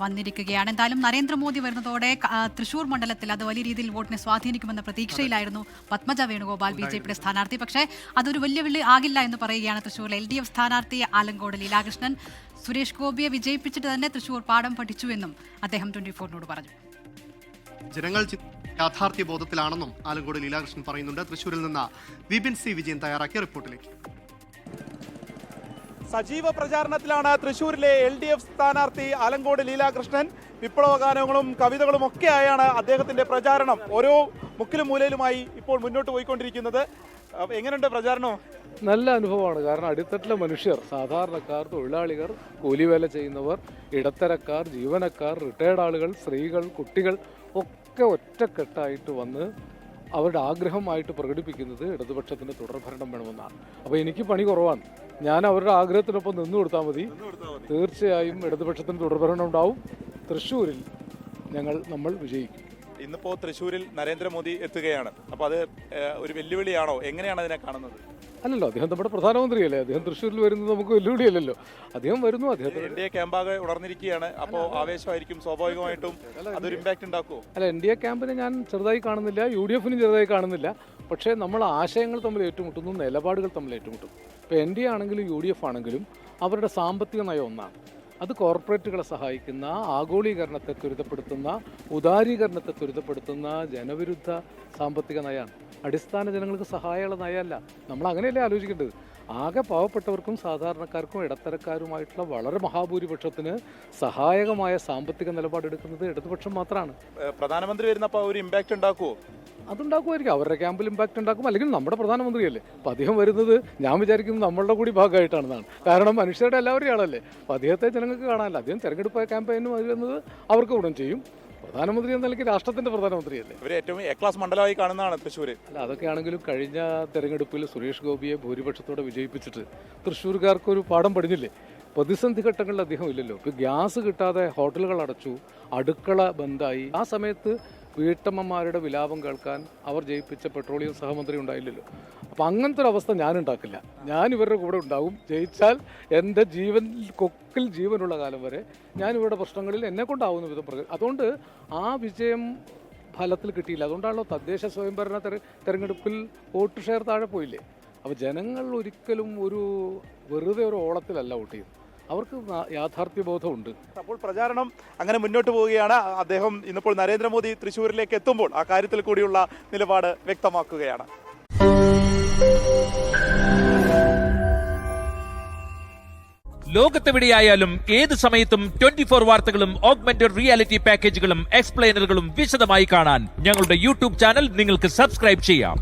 വന്നിരിക്കുകയാണ്. എന്തായാലും നരേന്ദ്രമോദി വരുന്നതോടെ തൃശൂർ മണ്ഡലത്തിൽ അത് വലിയ രീതിയിൽ വോട്ടിനെ സ്വാധീനിക്കുമെന്ന പ്രതീക്ഷയിലായിരുന്നു പത്മജ വേണുഗോപാൽ ബിജെപിയുടെ സ്ഥാനാർത്ഥി. പക്ഷേ അതൊരു വെല്ലുവിളി ആകില്ല എന്ന് പറയുകയാണ് തൃശൂരിലെ LDF സ്ഥാനാർത്ഥി ആലങ്കോട് ലീലാകൃഷ്ണൻ. സുരേഷ് ഗോപിയെ വിജയിപ്പിച്ചിട്ട് തന്നെ തൃശൂർ പാഠം പഠിച്ചുവെന്നും അദ്ദേഹം 24-നോട് പറഞ്ഞു. ജനങ്ങൾ യാഥാർത്ഥ്യ ബോധത്തിലാണെന്നും ആലങ്കോട് ലീലാകൃഷ്ണൻ പറയുന്നുണ്ട്. തൃശൂരിൽ നിന്ന് വിപിൻ സി വിജയൻ തയ്യാറാക്കിയ റിപ്പോർട്ടിലേക്ക്. സജീവ പ്രചാരണത്തിലാണ് തൃശൂരിലെ LDF സ്ഥാനാർത്ഥി ആലങ്കോട് ലീലാകൃഷ്ണൻ. വിപ്ലവഗാനങ്ങളും കവിതകളും ഒക്കെയായാണ് അദ്ദേഹത്തിന്റെ പ്രചാരണം ഓരോ മുക്കിലും മൂലയിലുമായി ഇപ്പോൾ മുന്നോട്ട് പോയിക്കൊണ്ടിരിക്കുന്നത്. എങ്ങനെയുണ്ട് പ്രചാരണം? നല്ല അനുഭവമാണ്. കാരണം അടിത്തട്ടിലെ മനുഷ്യർ, സാധാരണക്കാർ, തൊഴിലാളികൾ, കൂലിവേല ചെയ്യുന്നവർ, ഇടത്തരക്കാർ, ജീവനക്കാർ, റിട്ടയർഡ് ആളുകൾ, സ്ത്രീകൾ, കുട്ടികൾ ഒക്കെ ഒറ്റക്കെട്ടായിട്ട് വന്ന് അവരുടെ ആഗ്രഹമായിട്ട് പ്രകടിപ്പിക്കുന്നത് ഇടതുപക്ഷത്തിന് തുടർഭരണം വേണമെന്നാണ്. അപ്പോൾ എനിക്ക് പണി കുറവാണ്. ഞാൻ അവരുടെ ആഗ്രഹത്തിനൊപ്പം നിന്നു കൊടുത്താൽ മതി. തീർച്ചയായും ഇടതുപക്ഷത്തിന് തുടർഭരണം ഉണ്ടാവും. തൃശ്ശൂരിൽ നമ്മൾ വിജയിക്കും. ഇന്നിപ്പോൾ തൃശ്ശൂരിൽ നരേന്ദ്രമോദി എത്തുകയാണ്. അപ്പോൾ അത് ഒരു വെല്ലുവിളിയാണോ? എങ്ങനെയാണ് അതിനെ കാണുന്നത്? അല്ലല്ലോ, അദ്ദേഹം നമ്മുടെ പ്രധാനമന്ത്രിയല്ലേ. അദ്ദേഹം തൃശ്ശൂരിൽ വരുന്നത് നമുക്ക് വെല്ലുവിളിയല്ലല്ലോ. അദ്ദേഹം വരുന്നു. അദ്ദേഹത്തിന് NDA ക്യാമ്പാകെ ഉണർന്നിരിക്കുകയാണ്. അപ്പോൾ ആവേശമായിരിക്കും സ്വാഭാവികമായിട്ടും. അതൊരു ഇമ്പാക്ട് ഉണ്ടാക്കുമോ? അല്ല, NDA ക്യാമ്പിനെ ഞാൻ ചെറുതായി കാണുന്നില്ല, UDF-നും ചെറുതായി കാണുന്നില്ല. പക്ഷേ നമ്മൾ ആശയങ്ങൾ തമ്മിൽ ഏറ്റുമുട്ടുന്നു, നിലപാടുകൾ തമ്മിൽ ഏറ്റുമുട്ടും. ഇപ്പോൾ NDA ആണെങ്കിലും UDF ആണെങ്കിലും അവരുടെ സാമ്പത്തിക നയം ഒന്നാണ്. അത് കോർപ്പറേറ്റുകളെ സഹായിക്കുന്ന, ആഗോളീകരണത്തെ ത്വരിതപ്പെടുത്തുന്ന, ഉദാരീകരണത്തെ ത്വരിതപ്പെടുത്തുന്ന ജനവിരുദ്ധ സാമ്പത്തിക നയമാണ്. അടിസ്ഥാന ജനങ്ങൾക്ക് സഹായമുള്ള നയമല്ല. നമ്മൾ അങ്ങനെയല്ലേ ആലോചിക്കേണ്ടത്. ആകെ പാവപ്പെട്ടവർക്കും സാധാരണക്കാർക്കും ഇടത്തരക്കാരുമായിട്ടുള്ള വളരെ മഹാഭൂരിപക്ഷത്തിന് സഹായകമായ സാമ്പത്തിക നിലപാടെടുക്കുന്നത് ഇടതുപക്ഷം മാത്രമാണ്. പ്രധാനമന്ത്രി വരുന്നപ്പോൾ ഒരു ഇമ്പാക്ട് ഉണ്ടാക്കുമോ? അതുണ്ടാക്കുമായിരിക്കും. അവരുടെ ക്യാമ്പിൽ ഇമ്പാക്ട് ഉണ്ടാക്കും. അല്ലെങ്കിൽ നമ്മുടെ പ്രധാനമന്ത്രിയല്ലേ. അപ്പം അദ്ദേഹം വരുന്നത് ഞാൻ വിചാരിക്കുന്നത് നമ്മളുടെ കൂടി ഭാഗമായിട്ടാണെന്നാണ്. കാരണം മനുഷ്യരുടെ എല്ലാവരുടെയും ആളല്ലേ. അപ്പം അദ്ദേഹത്തെ ജനങ്ങൾക്ക് കാണാനല്ല. അദ്ദേഹം തെരഞ്ഞെടുപ്പ് ക്യാമ്പയിനും വരുന്നത് അവർക്ക് ഗുണം ചെയ്യും. പ്രധാനമന്ത്രി എന്ന നിലയ്ക്ക് രാഷ്ട്രത്തിന്റെ പ്രധാനമന്ത്രിയല്ലേ. ഇവർ ഏറ്റവും A-ക്ലാസ് മണ്ഡലമായി കാണുന്നതാണ് തൃശ്ശൂർ. അല്ല, അതൊക്കെയാണെങ്കിലും കഴിഞ്ഞ തെരഞ്ഞെടുപ്പിൽ സുരേഷ് ഗോപിയെ ഭൂരിപക്ഷത്തോടെ വിജയിപ്പിച്ചിട്ട് തൃശ്ശൂർക്കാർക്കൊരു പാഠം പഠിഞ്ഞില്ലേ. പ്രതിസന്ധി ഘട്ടങ്ങളിൽ അദ്ദേഹം ഇല്ലല്ലോ. ഇപ്പോൾ ഗ്യാസ് കിട്ടാതെ ഹോട്ടലുകൾ അടച്ചു, അടുക്കള ബന്ധായി. ആ സമയത്ത് വീട്ടമ്മമാരുടെ വിലാപം കേൾക്കാൻ അവർ ജയിപ്പിച്ച പെട്രോളിയം സഹമന്ത്രി ഉണ്ടായില്ലല്ലോ. അപ്പം അങ്ങനത്തെ ഒരു അവസ്ഥ ഞാൻ ഉണ്ടാക്കില്ല. ഞാൻ ഇവരുടെ കൂടെ ഉണ്ടാവും. ജയിച്ചാൽ എൻ്റെ കൊക്കിൽ ജീവനുള്ള കാലം വരെ ഞാൻ ഇവരുടെ പ്രശ്നങ്ങളിൽ എന്നെ കൊണ്ടാവുന്ന വിധം അതുകൊണ്ട് ആ വിജയം ഫലത്തിൽ കിട്ടിയില്ല. അതുകൊണ്ടാണല്ലോ തദ്ദേശ സ്വയംഭരണ തെരഞ്ഞെടുപ്പിൽ വോട്ട് ഷെയർ താഴെ പോയില്ലേ. അപ്പോൾ ജനങ്ങൾ ഒരിക്കലും വെറുതെ ഒരു ഓളത്തിലല്ല വോട്ട് ചെയ്യുന്നത്. അവർക്ക് യാഥാർത്ഥ്യബോധമുണ്ട്. അപ്പോൾ പ്രചാരണം അങ്ങനെ മുന്നോട്ട് പോവുകയാണ്. അദ്ദേഹം ഇന്നിപ്പോൾ നരേന്ദ്രമോദി തൃശ്ശൂരിലേക്ക് എത്തുമ്പോൾ ആ കാര്യത്തിൽ കൂടിയുള്ള നിലപാട് വ്യക്തമാക്കുകയാണ്. ലോകത്തെവിടെയായാലും ഏത് സമയത്തും 24 വാർത്തകളും ഓഗ്മെന്റഡ് റിയാലിറ്റി പാക്കേജുകളും എക്സ്പ്ലെയിനറുകളും വിശദമായി കാണാൻ ഞങ്ങളുടെ YouTube ചാനൽ നിങ്ങൾക്ക് സബ്സ്ക്രൈബ് ചെയ്യാം.